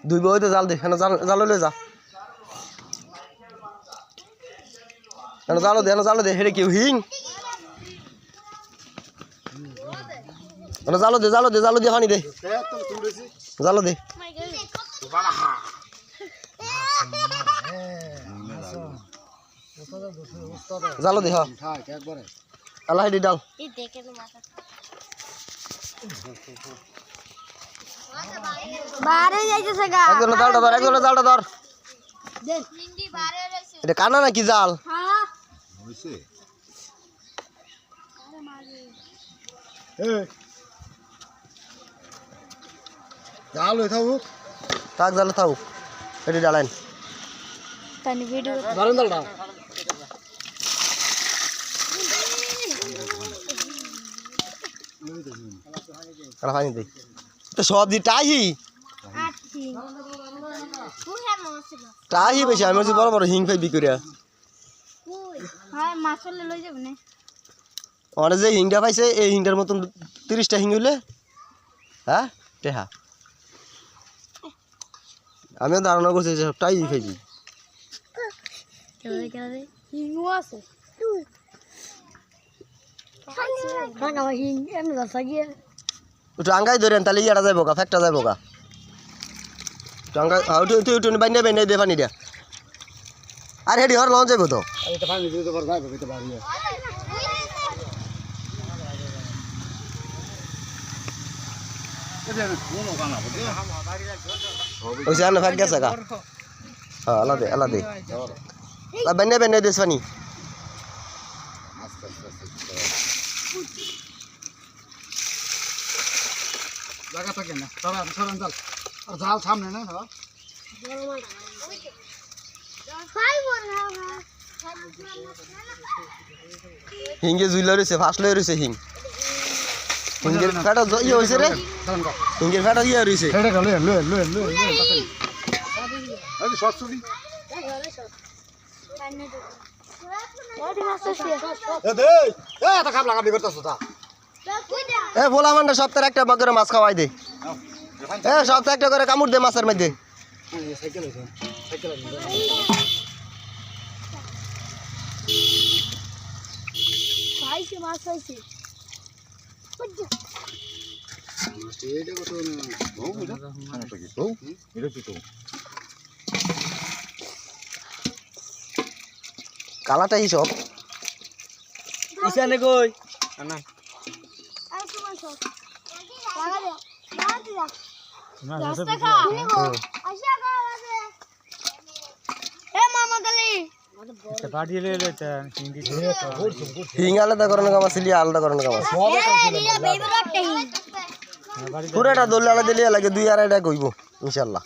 দুই বই তো জাল দে জাল লয়ে যা জালো দে হেরে কেউ হিং জালো দে পানি দে জালো দে জালো দে হ্যাঁ আল্লাহ হেডি ডাল একজনের জালটা ধর এটা কানা নাকি জাল জাল হয়ে থাকুক থাক জালে থাকুক এটি ডালাইন ধরেন জালটা পানি দে তো সব দি টাহি বেশি আমি বড় বড় হিং ফাইবি করিয়া অনেক যে হিংটা পাইছে এই হিংটার মতন 30টা হিং হইলে হ্যাঁ টেহা আমিও ধারণা করছি যে সবটাই ফাইবি একটু আঙ্গাই ধরেন তাহলে ইয়াটা যাইব গা ফ্যাক্টটা যাইব গা উঠে বাইনে দে পানি দিয়া আর হেডি হর লঞ্চ যাইব তো ওই জানে ফ্যাক গেছে গা হ্যাঁ আলা দে বাইনে দেস পানি জায়গা থাকে না সরান জাল আর জাল সামনে না হিঙ্গে জুইলা রয়েছে ফাঁস লয়ে রয়েছে হিঙ্গের ফেটা ইয়ে হয়েছে রে হিঙ্গের ফেটা ইয়ে রয়েছে ভোলা মান্ডা সপ্তাহে একটা করে মাছ খাওয়াই দে সপ্তাহে একটা করে কামড় দে মাছের মধ্যে কালাটা হিসব ইসানে কই না হিং আলাদা করানো কামাস লিয়া আলাদা করানো কামাস পুরাটা দোল আলাদা লিয়া লাগে 2 আড়াইটা কইব ইনশাআল্লাহ